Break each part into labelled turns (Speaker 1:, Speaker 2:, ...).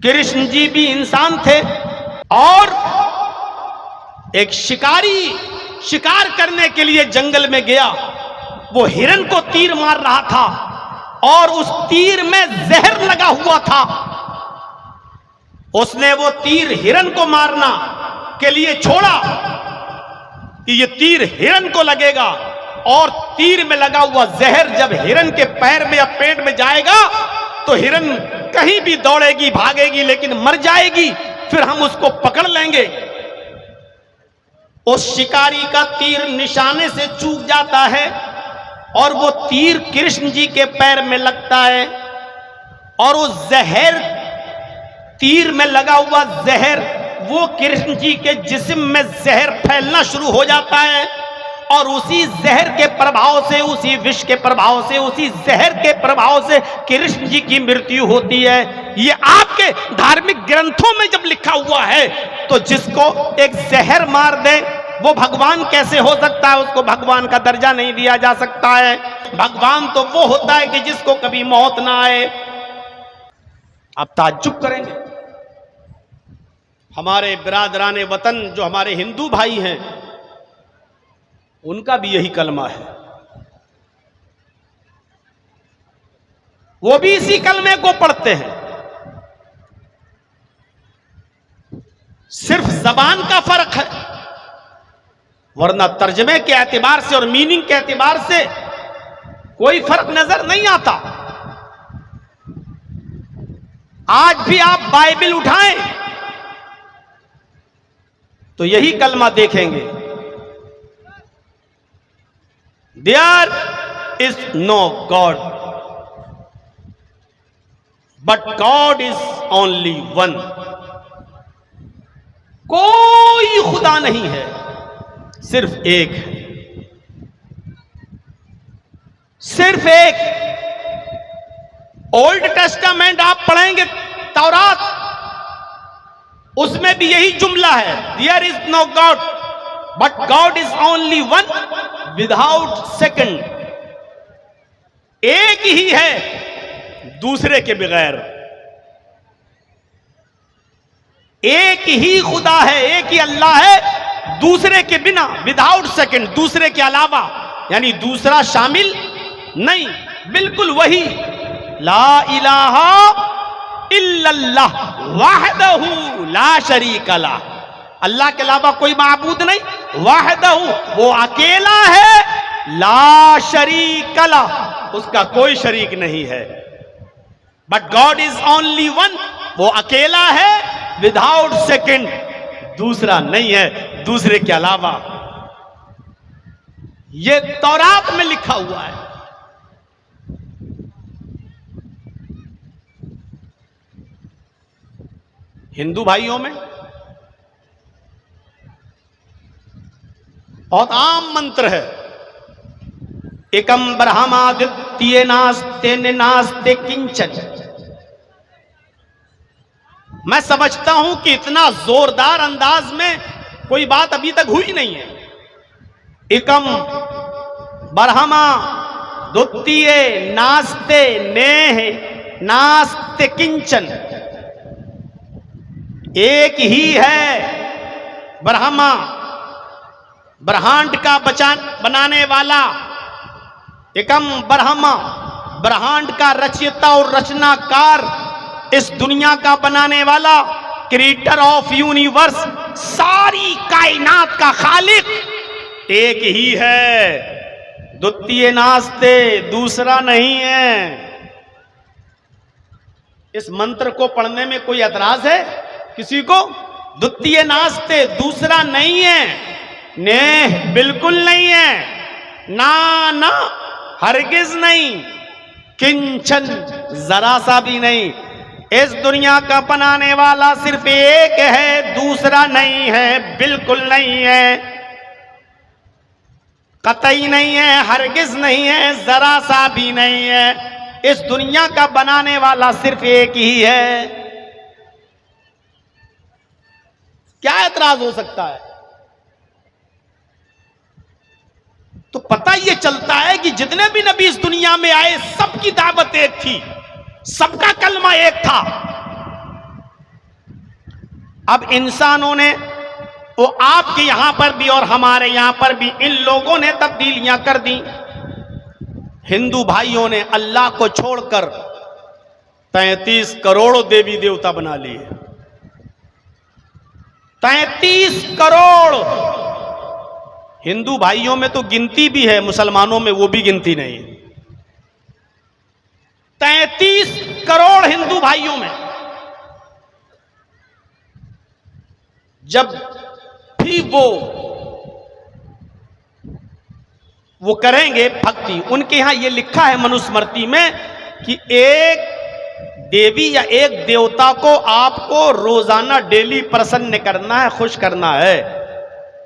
Speaker 1: कृष्ण जी भी इंसान थे और एक शिकारी शिकार करने के लिए जंगल में गया। वो हिरन को तीर मार रहा था और उस तीर में जहर लगा हुआ था। उसने वो तीर हिरन को मारना के लिए छोड़ा कि ये तीर हिरन को लगेगा, और तीर में लगा हुआ जहर जब हिरन के पैर में या पेट में जाएगा तो हिरन कहीं भी दौड़ेगी, भागेगी, लेकिन मर जाएगी। फिर हम उसको पकड़ लेंगे। उस शिकारी का तीर निशाने से चूक जाता है और वो तीर कृष्ण जी के पैर में लगता है, और उस जहर, तीर में लगा हुआ जहर, वो कृष्ण जी के जिस्म में जहर फैलना शुरू हो जाता है, और उसी जहर के प्रभाव से, उसी विष के प्रभाव से, उसी जहर के प्रभाव से कृष्ण जी की मृत्यु होती है। ये आपके धार्मिक ग्रंथों में जब लिखा हुआ है, तो जिसको एक जहर मार दे वो भगवान कैसे हो सकता है? उसको भगवान का दर्जा नहीं दिया जा सकता है। भगवान तो वो होता है कि जिसको कभी मौत ना आए। आप ताज्जुब करेंगे, हमारे बिरादराने वतन जो हमारे हिंदू भाई हैं, उनका भी यही कलमा है। वो भी इसी कलमे को पढ़ते हैं। सिर्फ जबान का फर्क है, वरना तर्जमे के एतबार से और मीनिंग के एतबार से कोई फर्क नजर नहीं आता। आज भी आप बाइबल उठाएं तो यही कलमा देखेंगे, there is no god but god is only one. कोई खुदा नहीं है, सिर्फ एक है, सिर्फ एक। ओल्ड टेस्टामेंट आप पढ़ेंगे, तौरात, उसमें भी यही जुमला है, there is no god but god is only one without second. एक ही है, दूसरे के बगैर। एक ही खुदा है, एक ही अल्लाह है, दूसरे के बिना, विदाउट सेकंड, दूसरे के अलावा, यानी दूसरा शामिल नहीं, बिल्कुल वही। ला इलाहा इल्लल्लाह वहदहू ला शरीका ला। अल्लाह के अलावा कोई माबूद नहीं, वहदहू, वो अकेला है, ला शरीका ला, उसका कोई शरीक नहीं है। But god is only one, वो अकेला है, विदाउट सेकंड, दूसरा नहीं है, दूसरे के अलावा। ये तौरात में लिखा हुआ है। हिंदू भाइयों में बहुत आम मंत्र है, एकम ब्रह्मादित्य नास्ते नास्ते किंचन। मैं समझता हूं कि इतना जोरदार अंदाज में कोई बात अभी तक हुई नहीं है। एकम ब्रह्मा द्वितीय नास्ते नेह नास्ते किंचन। एक ही है ब्रह्मा, ब्रह्मांड का बनाने वाला। एकम ब्रह्मा, ब्रह्मांड का रचयिता और रचनाकार, इस दुनिया का बनाने वाला, क्रिएटर ऑफ यूनिवर्स, सारी कायनात का खालिक एक ही है, द्वितीय नास्ते, दूसरा नहीं है। इस मंत्र को पढ़ने में कोई एतराज है किसी को? द्वितीय नास्ते, दूसरा नहीं है, ने बिल्कुल नहीं है, ना ना हरगिज नहीं, किंचन जरा सा भी नहीं। इस दुनिया का बनाने वाला सिर्फ एक है, दूसरा नहीं है, बिल्कुल नहीं है, कतई नहीं है, हरगिज नहीं है, जरा सा भी नहीं है। इस दुनिया का बनाने वाला सिर्फ एक ही है। क्या एतराज हो सकता है? तो पता ये चलता है कि जितने भी नबी इस दुनिया में आए, सबकी दावत एक थी, सबका कलमा एक था। अब इंसानों ने, वो आपके यहां पर भी और हमारे यहां पर भी, इन लोगों ने तब्दीलियां कर दी। हिंदू भाइयों ने अल्लाह को छोड़कर 33 करोड़ देवी देवता बना लिए। 33 करोड़। हिंदू भाइयों में तो गिनती भी है, मुसलमानों में वो भी गिनती नहीं। 33 करोड़ हिंदू भाइयों में। जब भी वो करेंगे भक्ति, उनके यहां ये लिखा है मनुस्मृति में कि एक देवी या एक देवता को आपको रोजाना डेली प्रसन्न करना है, खुश करना है,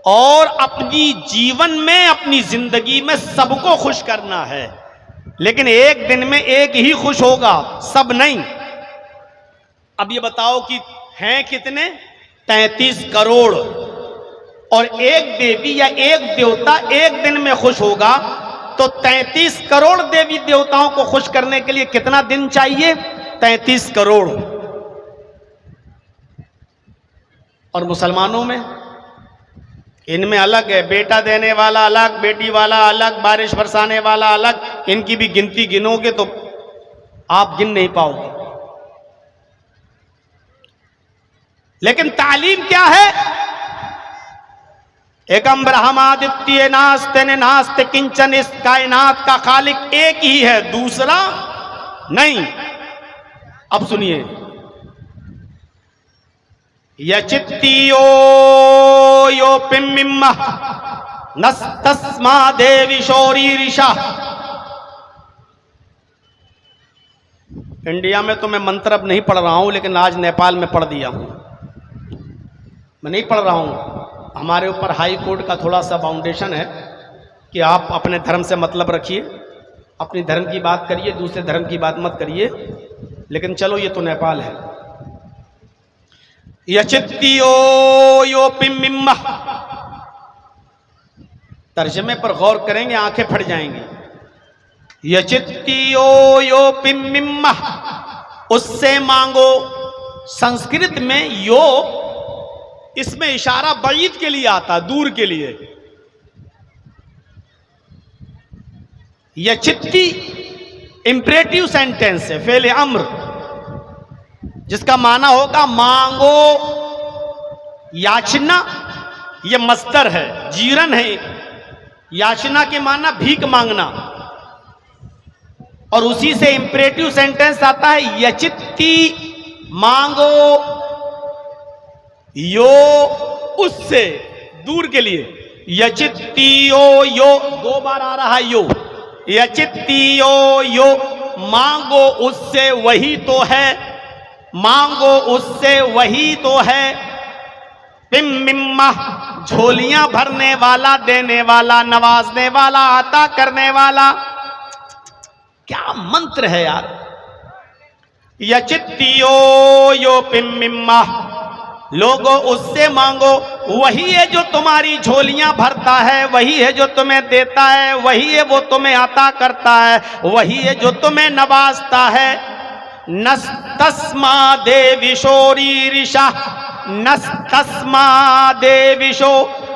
Speaker 1: और अपनी जीवन में, अपनी जिंदगी में सबको खुश करना है। लेकिन एक दिन में एक ही खुश होगा, सब नहीं। अब ये बताओ कि हैं कितने? 33 करोड़। और एक देवी या एक देवता एक दिन में खुश होगा, तो 33 करोड़ देवी देवताओं को खुश करने के लिए कितना दिन चाहिए? 33 करोड़। और मुसलमानों में, इनमें अलग है, बेटा देने वाला अलग, बेटी वाला अलग, बारिश बरसाने वाला अलग। इनकी भी गिनती गिनोगे तो आप गिन नहीं पाओगे। लेकिन तालीम क्या है? एकम ब्रह्मादित्य नास्ते नास्ते किंचन, इस कायनात का खालिक एक ही है, दूसरा नहीं। अब सुनिए, यचित्तियो यो पिम्मिम्मा नस्तस्मा देवी शौरीरिशा। इंडिया में तो मैं मंत्र अब नहीं पढ़ रहा हूं, लेकिन आज नेपाल में पढ़ दिया हूं। मैं नहीं पढ़ रहा हूं, हमारे ऊपर हाई कोर्ट का थोड़ा सा बाउंडेशन है कि आप अपने धर्म से मतलब रखिए, अपनी धर्म की बात करिए, दूसरे धर्म की बात मत करिए। लेकिन चलो, ये तो नेपाल है। यचित्तियो यो पिम्मिम्मा, तर्जमे पर गौर करेंगे आंखें फट जाएंगी। यचित्तियो यो पिम्मिम्मा, उससे मांगो। संस्कृत में यो, इसमें इशारा बईद के लिए आता, दूर के लिए। यचित्ती इंपरेटिव सेंटेंस है, फेले अम्र, जिसका माना होगा मांगो, याचना। यह मस्तर है, जीरन है। याचना के माना भीख मांगना, और उसी से इंपरेटिव सेंटेंस आता है यचित्ती, मांगो। यो, उससे, दूर के लिए। यचित्तियो यो, 2 बार आ रहा है यो। यचित्तियो यो, मांगो उससे, वही तो है। मांगो उससे, वही तो है। पिम्मिम्मा, झोलियां भरने वाला, देने वाला, नवाजने वाला, अता करने वाला। क्या मंत्र है यार! यचित्तियो यो पिम्मिम्मा, लोगो उससे मांगो, वही है जो तुम्हारी झोलियां भरता है, वही है जो तुम्हें देता है, वही है वो तुम्हें अता करता है, वही है जो तुम्हें नवाजता है। नस्तस्मा देविशोरीरिशा, नस्तस्मा देविशो,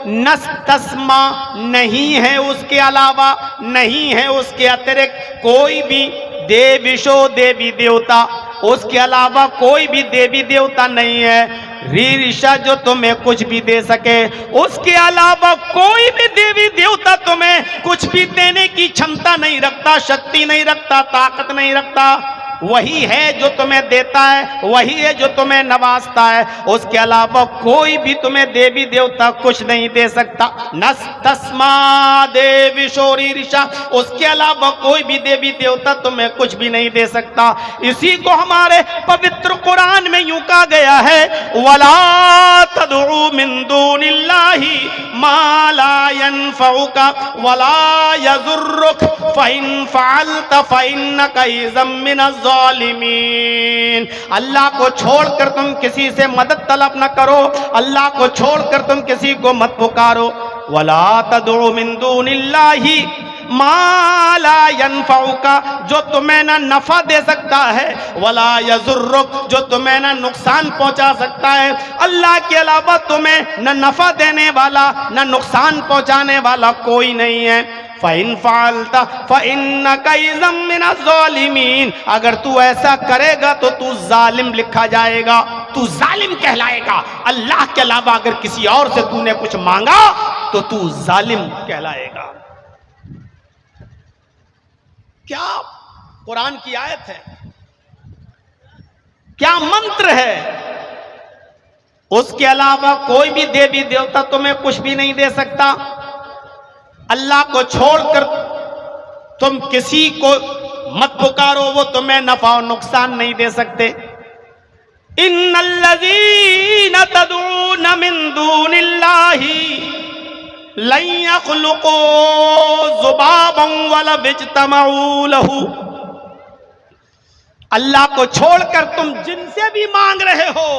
Speaker 1: नस्तस्मा, नहीं है उसके अलावा, नहीं है उसके अतिरिक्त कोई भी देविशो, देवी देवता, उसके अलावा कोई भी देवी देवता नहीं है। रीरिशा, जो तुम्हें कुछ भी दे सके, उसके अलावा कोई भी देवी देवता तुम्हें कुछ भी देने की क्षमता नहीं रखता, शक्ति नहीं रखता, ताकत नहीं रखता। वही है जो तुम्हें देता है, वही है जो तुम्हें नवाजता है। उसके अलावा कोई भी तुम्हें देवी देवता कुछ नहीं दे सकता। नस्तस्मा देवी शोरीरिशा, उसके अलावा कोई भी देवी देवता तुम्हें कुछ भी नहीं दे सकता। इसी को हमारे पवित्र कुरान में यूं कहा गया है, वला तदउ मिन दूनिल्लाहि मा ला यनफउका वला यजुर्रुक फइन फअलत फइन्नका इज़म मिनज़ ज़ालिमीन। अल्लाह को छोड़कर तुम किसी से मदद तलब न करो, अल्लाह को छोड़कर तुम किसी को मत पुकारो। वला तदउ मिन दूनिल्लाहि माला यनफउका, जो तुम्हें ना नफा दे सकता है, वला यजुर्रुक, जो तुम्हें ना नुकसान पहुंचा सकता है। अल्लाह के अलावा तुम्हें न नफा देने वाला न नुकसान पहुंचाने वाला कोई नहीं है। फ़इन फ़अल्ता फ़इन्नका इज़म मिनज़-ज़ालिमीन, अगर तू ऐसा करेगा तो तू जालिम लिखा जाएगा, तू जालिम कहलाएगा। अल्लाह के अलावा अगर किसी और से तूने कुछ मांगा तो तू जालिम कहलाएगा। क्या कुरान की आयत है, क्या मंत्र है। उसके अलावा कोई भी देवी देवता तुम्हें कुछ भी नहीं दे सकता। अल्लाह को छोड़कर तुम किसी को मत पुकारो, वो तुम्हें नफा और नुकसान नहीं दे सकते। इन्नल्लज़ीना तदऊना मिन दूनिल्लाही लन यख़्लुक़ू ज़ुबाबन वलव इज्तमऊ लहू। अल्लाह को छोड़कर तुम जिनसे भी मांग रहे हो,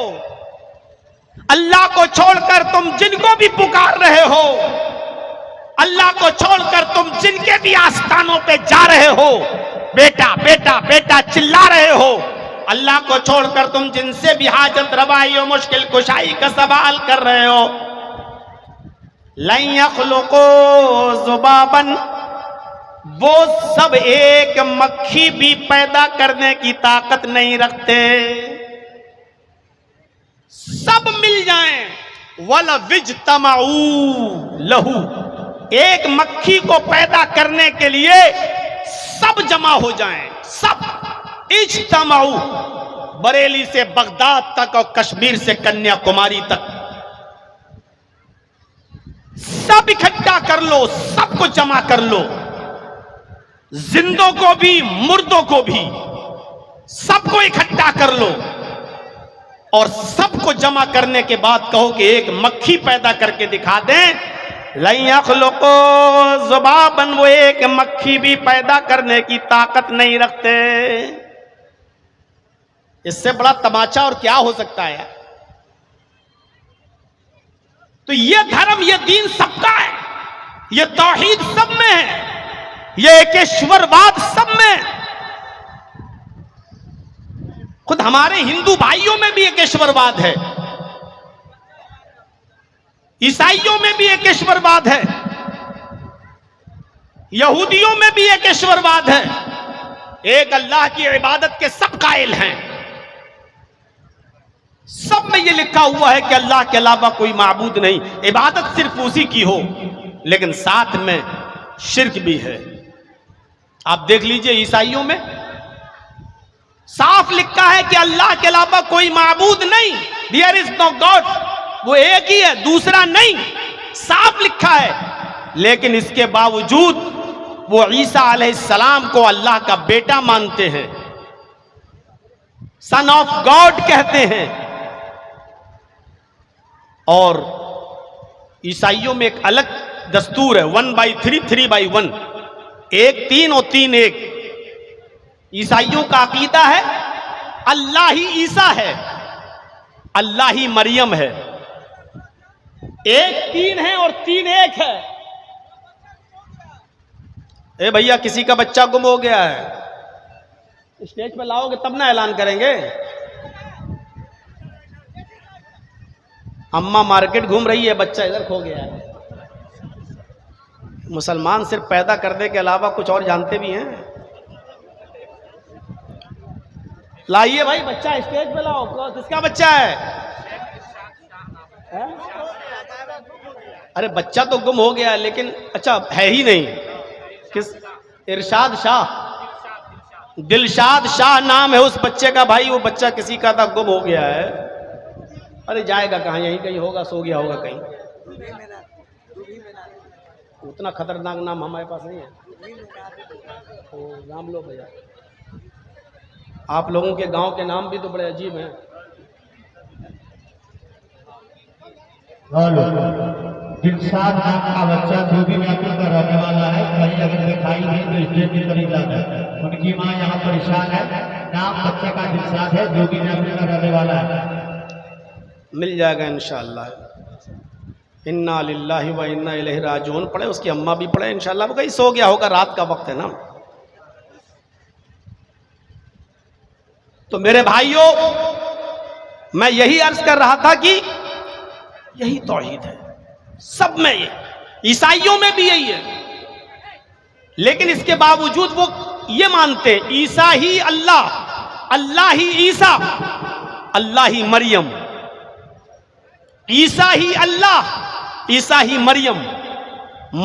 Speaker 1: अल्लाह को छोड़कर तुम जिनको भी पुकार रहे हो, अल्लाह को छोड़कर तुम जिनके भी आस्थानों पे जा रहे हो, बेटा बेटा बेटा चिल्ला रहे हो, अल्लाह को छोड़कर तुम जिनसे भी हाजत रवाई और मुश्किल कुशाई का सवाल कर रहे हो, लन यख़्लुक़ू ज़ुबाबन, वो सब एक मक्खी भी पैदा करने की ताकत नहीं रखते। सब मिल जाएं, वलव इज्तमऊ लहू, एक मक्खी को पैदा करने के लिए सब जमा हो जाएं, सब इज्तमऊ, बरेली से बगदाद तक और कश्मीर से कन्याकुमारी तक सब इकट्ठा कर लो, सबको जमा कर लो, जिंदों को भी मुर्दों को भी, सबको इकट्ठा कर लो और सबको जमा करने के बाद कहो कि एक मक्खी पैदा करके दिखा दें। लन यख़्लुक़ू ज़ुबाबन, वो एक मक्खी भी पैदा करने की ताकत नहीं रखते। इससे बड़ा तमाचा और क्या हो सकता है। तो ये धर्म, ये दीन सबका है, ये तौहीद सब में है, ये एकेश्वरवाद सब में। खुद हमारे हिंदू भाइयों में भी एकेश्वरवाद है, ईसाइयों में भी एकेश्वरवाद है, यहूदियों में भी एकेश्वरवाद है। एक अल्लाह की इबादत के सब कायल हैं, सब में ये लिखा हुआ है कि अल्लाह के अलावा कोई माबूद नहीं, इबादत सिर्फ उसी की हो, लेकिन साथ में शिर्क भी है। आप देख लीजिए ईसाइयों में साफ लिखा है कि अल्लाह के अलावा कोई माबूद नहीं, देयर इज नो गॉड, वो एक ही है, दूसरा नहीं, साफ लिखा है। लेकिन इसके बावजूद वो ईसा अलैहिस्सलाम को अल्लाह का बेटा मानते हैं, सन ऑफ गॉड कहते हैं। और ईसाइयों में एक अलग दस्तूर है, 1/3 3/1, 1 3 और 3 1। ईसाइयों का अकीदा है अल्लाह ही ईसा है, अल्लाह ही मरियम है, 1 3 है और 3 1 है। ए भैया, किसी का बच्चा गुम हो गया है, स्टेज पे लाओगे तब ना ऐलान करेंगे। अम्मा मार्केट घूम रही है, बच्चा इधर खो गया है। मुसलमान सिर्फ पैदा करने के अलावा कुछ और जानते भी हैं। लाइए भाई, बच्चा स्टेज पे लाओ। किसका बच्चा है? अरे बच्चा तो गुम हो गया, लेकिन अच्छा है ही नहीं। किस? इरशाद शाह, दिलशाद शाह नाम है उस बच्चे का। भाई वो बच्चा किसी का था, गुम हो गया है। अरे जाएगा कहाँ, यहीं कहीं होगा, सो गया होगा कहीं। उतना खतरनाक नाम हमारे पास नहीं है। तो नाम लो भैया, आप लोगों के गांव के नाम भी तो बड़े अजीब हैं।
Speaker 2: दिलशाद नाम का बच्चा जोगीनापुर का रहने वाला है। कहीं अगर दिखाई दे तो स्टेज के करीब लाना है। उनकी माँ यहाँ परेशान है। नाम बच्चे का दिलशाद है, जोगीनापुर का रहने वाला है।
Speaker 1: मिल जाएगा इंशाअल्लाह। इन्ना लिल्लाहि व इन्ना इलैहि राजिऊन पढ़े, उसकी अम्मा भी पढ़े, इंशाल्लाह वो कहीं सो गया होगा, रात का वक्त है ना। तो मेरे भाइयों, मैं यही अर्ज कर रहा था कि यही तौहीद है सब में, ये ईसाइयों में भी यही है, लेकिन इसके बावजूद वो ये मानते ईसा ही अल्लाह, अल्लाह ही ईसा, अल्लाह ही मरियम, ईसा ही अल्लाह, ईसा ही मरियम,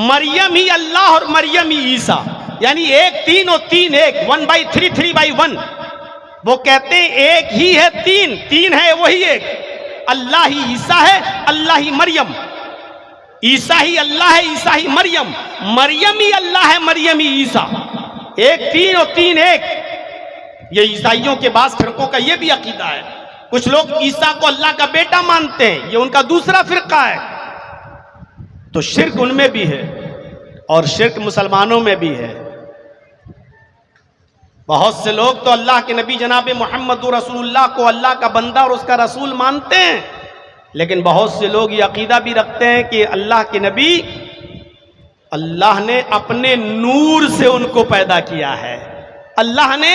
Speaker 1: मरियम ही अल्लाह और मरियम ही ईसा, यानी एक तीन और तीन एक, 1/3 3/1। वो कहते हैं एक ही है तीन, तीन है वही एक, अल्लाह ही ईसा है, अल्लाह ही मरियम, ईसा ही अल्लाह है, ईसा ही मरियम, मरियम ही अल्लाह है, मरियम ही ईसा, एक तीन और तीन एक। ये ईसाइयों के बाद फिरकों का ये भी अकीदा है। कुछ लोग ईसा को अल्लाह का बेटा मानते हैं, ये उनका दूसरा फिरका है। तो शिर्क उनमें भी है और शिर्क मुसलमानों में भी है। बहुत से लोग तो अल्लाह के नबी जनाब मोहम्मद रसूलुल्लाह को अल्लाह का बंदा और उसका रसूल मानते हैं, लेकिन बहुत से लोग ये अकीदा भी रखते हैं कि अल्लाह के नबी, अल्लाह ने अपने नूर से उनको पैदा किया है, अल्लाह ने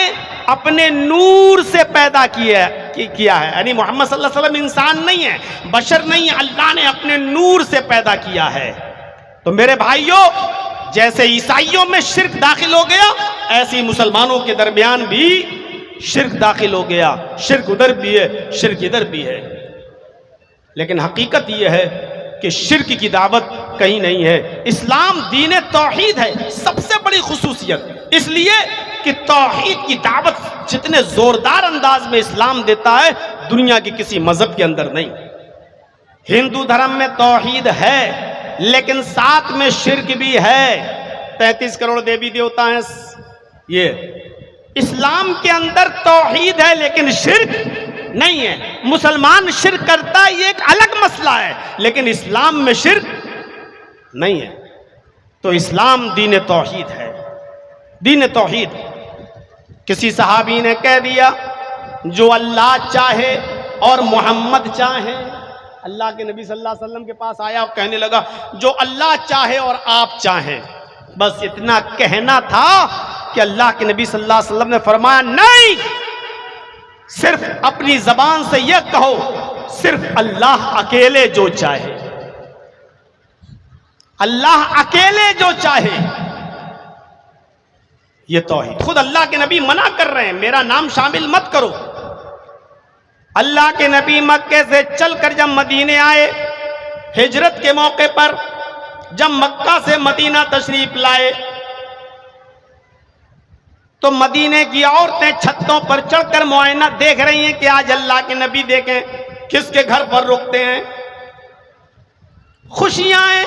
Speaker 1: अपने नूर से पैदा किया है, यानी मोहम्मद सल्लल्लाहु अलैहि वसल्लम इंसान नहीं है, बशर नहीं है, अल्लाह ने अपने नूर से पैदा किया है। तो मेरे भाइयों, जैसे ईसाइयों में शिर्क दाखिल हो गया, ऐसे ही मुसलमानों के दरमियान भी शिर्क दाखिल हो गया। शिर्क उधर भी है, शिर्क इधर भी है, लेकिन हकीकत यह है कि शिर्क की दावत कहीं नहीं है। इस्लाम दीन तौहीद है, सबसे बड़ी खुसूसियत इसलिए कि तौहीद की दावत जितने जोरदार अंदाज में इस्लाम देता है, दुनिया के किसी मजहब के अंदर नहीं। हिंदू धर्म में तौहीद है, लेकिन साथ में शिर्क भी है। 33 करोड़ देवी देवता हैं, ये इस्लाम के अंदर तौहीद है लेकिन शिर्क नहीं है। मुसलमान शिर्क करता है, ये एक अलग मसला है, लेकिन इस्लाम में शिर्क नहीं है। तो इस्लाम दीन तौहीद है, दीन तौहीद। किसी सहाबी ने कह दिया, जो अल्लाह चाहे और मोहम्मद चाहे, अल्लाह के नबी सल्लल्लाहु अलैहि वसल्लम के पास आया और कहने लगा, जो अल्लाह चाहे और आप चाहें। बस इतना कहना था कि अल्लाह के नबी सल्लल्लाहु अलैहि वसल्लम ने फरमाया, नहीं, सिर्फ अपनी जबान से यह कहो, सिर्फ अल्लाह अकेले जो चाहे, अल्लाह अकेले जो चाहे। ये तौहीद। खुद अल्लाह के नबी मना कर रहे हैं, मेरा नाम शामिल मत करो। अल्लाह के नबी मक्के से चलकर जब मदीने आए, हिजरत के मौके पर जब मक्का से मदीना तशरीफ लाए, तो मदीने की औरतें छतों पर चढ़कर मुआयना देख रही हैं कि आज अल्लाह के नबी देखें किसके घर पर रुकते हैं। खुशियां हैं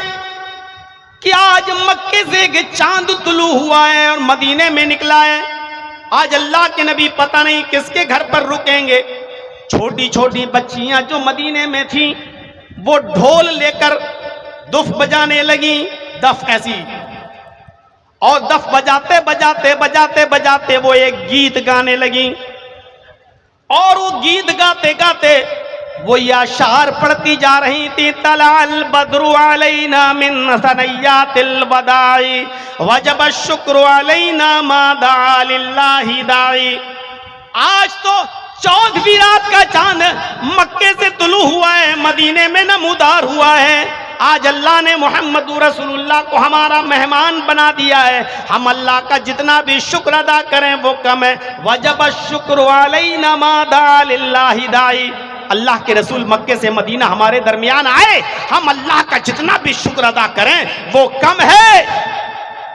Speaker 1: कि आज मक्के से एक चांद तुलू हुआ है और मदीने में निकला है, आज अल्लाह के नबी पता नहीं किसके घर पर रुकेंगे। छोटी छोटी बच्चियां जो मदीने में थी, वो ढोल लेकर दुफ बजाने लगी, दफ ऐसी, और दफ बजाते बजाते बजाते बजाते वो एक गीत गाने लगी, और वो गीत गाते गाते वो ये अशार पढ़ती जा रही थी, तलाल बद्रु अलैना मिन सनय्यातिल वदाई वजब शुक्र अलैना मा दा लिल्लाहि दाई। आज तो 14वीं रात का चांद मक्के से तुलू हुआ है, मदीने में नमूदार हुआ है। आज अल्लाह ने मोहम्मद रसूलुल्लाह को हमारा मेहमान बना दिया है। हम अल्लाह का जितना भी शुक्र अदा करें वो कम है। वजब शुक्र अलैना मा दा लिल्लाहि दाई। अल्लाह के रसूल मक्के से मदीना हमारे दरमियान आए, हम अल्लाह का जितना भी शुक्र अदा करें वो कम है।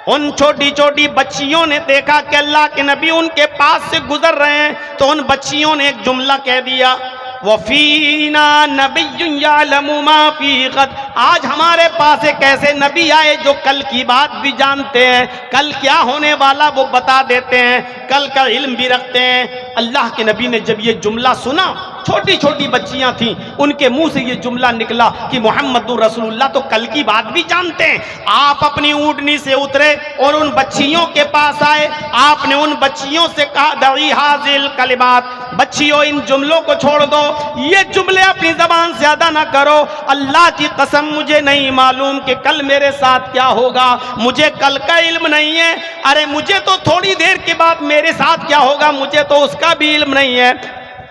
Speaker 1: उन छोटी छोटी बच्चियों ने देखा कि अल्लाह के नबी उनके पास से गुजर रहे हैं, तो उन बच्चियों ने एक जुमला कह दिया, वफीना नबिय्युन यअलमु मा फी गद। आज हमारे पास एक ऐसे नबी आए जो कल की बात भी जानते हैं, कल क्या होने वाला वो बता देते हैं, कल का इल्म भी रखते हैं। अल्लाह के नबी ने जब ये जुमला सुना, छोटी छोटी बच्चियां थीं, उनके मुंह से ये जुमला निकला कि मोहम्मदुर रसूलुल्लाह तो कल की बात भी जानते हैं। आप अपनी ऊँटनी से उतरे और उन बच्चियों के पास आए, आपने उन बच्चियों से कहा, दई हाजिल कलिमात, बच्चियों इन जुमलों को छोड़ दो, ये जुमले अपनी जबान से अदा ना करो। अल्लाह की कसम मुझे नहीं मालूम कि कल मेरे साथ क्या होगा, मुझे कल का इल्म नहीं है। अरे मुझे तो थोड़ी देर के बाद मेरे साथ क्या होगा मुझे तो उसका भी इल्म नहीं है।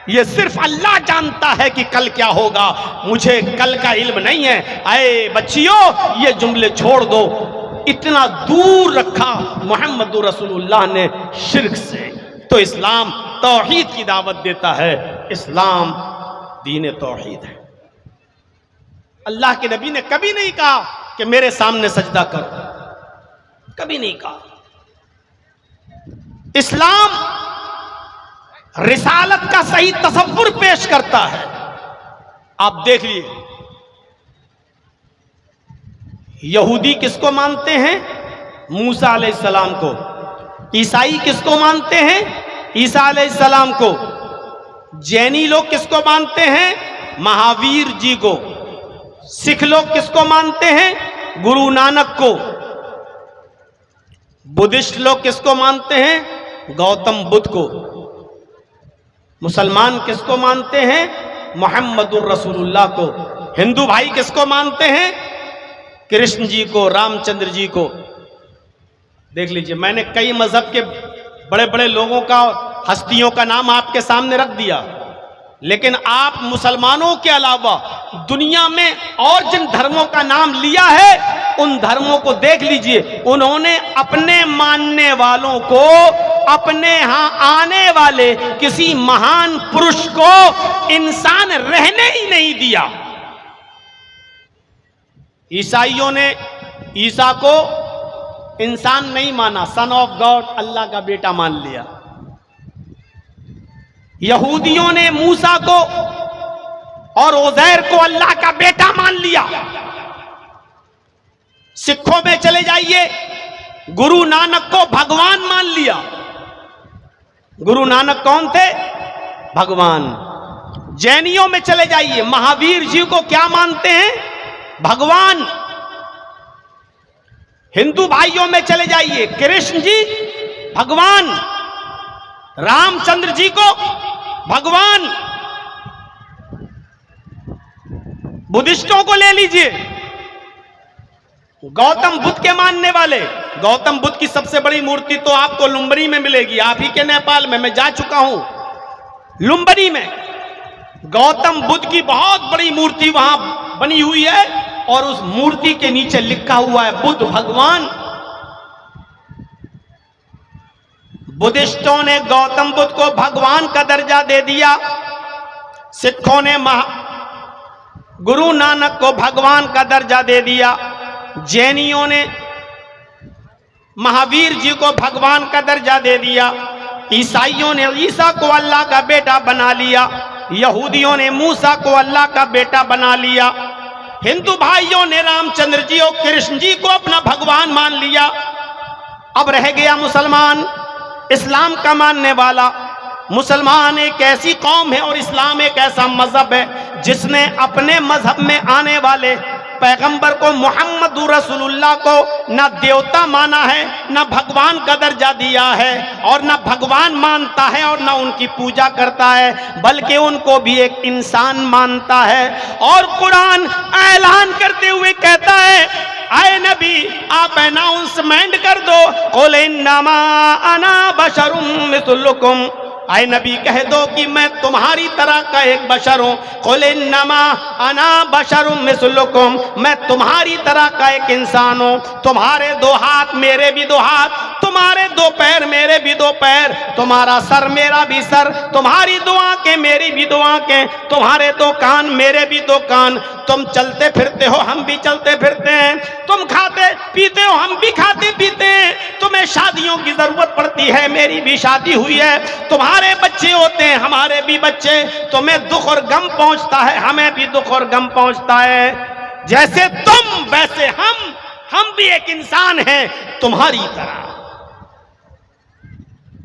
Speaker 1: ये सिर्फ अल्लाह जानता है कि कल क्या होगा, मुझे कल का इल्म नहीं है। अरे बच्चियों ये जुमले छोड़ दो। इतना दूर रखा मोहम्मद रसूलुल्लाह ने शिर्क से। तो इस्लाम तौहीद की दावत देता है, इस्लाम दीन तौहीद है। अल्लाह के नबी ने कभी नहीं कहा कि मेरे सामने सजदा करो, कभी नहीं कहा। इस्लाम रिसालत का सही तसव्वुर पेश करता है। आप देख लिए यहूदी किसको मानते हैं? मूसा अलैहिस्सलाम को। ईसाई किसको मानते हैं? ईसा अलैहिस्सलाम को। जैनी लोग किसको मानते हैं? महावीर जी को। सिख लोग किसको मानते हैं? गुरु नानक को। बुद्धिस्ट लोग किसको मानते हैं? गौतम बुद्ध को। मुसलमान किसको मानते हैं? मोहम्मदुर रसूलुल्लाह को। हिंदू भाई किसको मानते हैं? कृष्ण जी को, रामचंद्र जी को। देख लीजिए, मैंने कई मजहब के बड़े बड़े लोगों का, हस्तियों का नाम आपके सामने रख दिया, लेकिन आप मुसलमानों के अलावा दुनिया में और जिन धर्मों का नाम लिया है उन धर्मों को देख लीजिए। उन्होंने अपने मानने वालों को अपने यहां आने वाले किसी महान पुरुष को इंसान रहने ही नहीं दिया। ईसाइयों ने ईसा को इंसान नहीं माना, सन ऑफ गॉड, अल्लाह का बेटा मान लिया। यहूदियों ने मूसा को और उज़ैर को अल्लाह का बेटा मान लिया। सिखों में चले जाइए, गुरु नानक को भगवान मान लिया। गुरु नानक कौन थे? भगवान। जैनियों में चले जाइए, महावीर जी को क्या मानते हैं? भगवान। हिंदू भाइयों में चले जाइए, कृष्ण जी भगवान, रामचंद्र जी को भगवान। बुद्धिस्टों को ले लीजिए, गौतम बुद्ध के मानने वाले। गौतम बुद्ध की सबसे बड़ी मूर्ति तो आपको लुम्बनी में मिलेगी, आप ही के नेपाल में, मैं जा चुका हूं लुम्बनी में। गौतम बुद्ध की बहुत बड़ी मूर्ति वहां बनी हुई है और उस मूर्ति के नीचे लिखा हुआ है बुद्ध भगवान। बुद्धिस्टों ने गौतम बुद्ध को भगवान का दर्जा दे दिया। सिखों ने गुरु नानक को भगवान का दर्जा दे दिया। जैनियों ने महावीर जी को भगवान का दर्जा दे दिया। ईसाइयों ने ईसा को अल्लाह का बेटा बना लिया। यहूदियों ने मूसा को अल्लाह का बेटा बना लिया। हिंदू भाइयों ने रामचंद्र जी और कृष्ण जी को अपना भगवान मान लिया। अब रह गया मुसलमान, इस्लाम का मानने वाला। मुसलमान एक ऐसी कौम है और इस्लाम एक ऐसा मजहब है जिसने अपने मजहब में आने वाले पैगंबर को, मोहम्मद रसूलुल्लाह को ना देवता माना है, ना भगवान का दर्जा दिया है, और ना भगवान मानता है और ना उनकी पूजा करता है, बल्कि उनको भी एक इंसान मानता है। और कुरान ऐलान करते हुए कहता है, आए नबी आप अनाउंसमेंट कर दो, कुल इन्नमा अना बशरुम मिस्लुकुम। आए नबी कह दो कि मैं तुम्हारी तरह का एक बशर हूं। कुल इन्नमा अना बशरुम मिस्लुकुम, मैं तुम्हारी तरह का एक इंसान हूं। तुम्हारे दो हाथ मेरे भी दो हाथ, तुम्हारे दो पैर मेरे भी दो पैर, तुम्हारा सर मेरा भी सर, तुम्हारी दो आंखें मेरी भी दो आंखें, तुम्हारे दो कान मेरे भी दो कान। तुम चलते फिरते हो, हम भी चलते फिरते हैं। तुम खाते पीते हो, हम भी खाते पीते हैं। तुम्हें शादियों की जरूरत पड़ती है, मेरी भी शादी हुई है। तुम्हारे बच्चे होते हैं, हमारे भी बच्चे। तुम्हें दुख और गम पहुंचता है, हमें भी दुख और गम पहुंचता है। जैसे तुम वैसे हम भी एक इंसान हैं तुम्हारी तरह।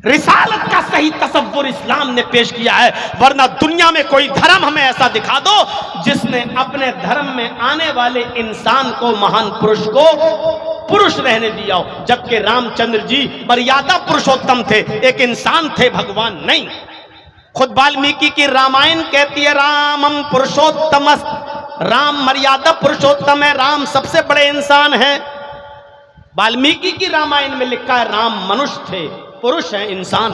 Speaker 1: रिसालत का सही तसव्वुर इस्लाम ने पेश किया है, वरना दुनिया में कोई धर्म हमें ऐसा दिखा दो जिसने अपने धर्म में आने वाले इंसान को, महान पुरुष को पुरुष रहने दिया हो। जबकि रामचंद्र जी मर्यादा पुरुषोत्तम थे, एक इंसान थे, भगवान नहीं। खुद वाल्मीकि की रामायण कहती है रामम पुरुषोत्तम, राम मर्यादा पुरुषोत्तम है, राम सबसे बड़े इंसान है। वाल्मीकि की रामायण में लिखा है राम मनुष्य थे, पुरुष है, इंसान।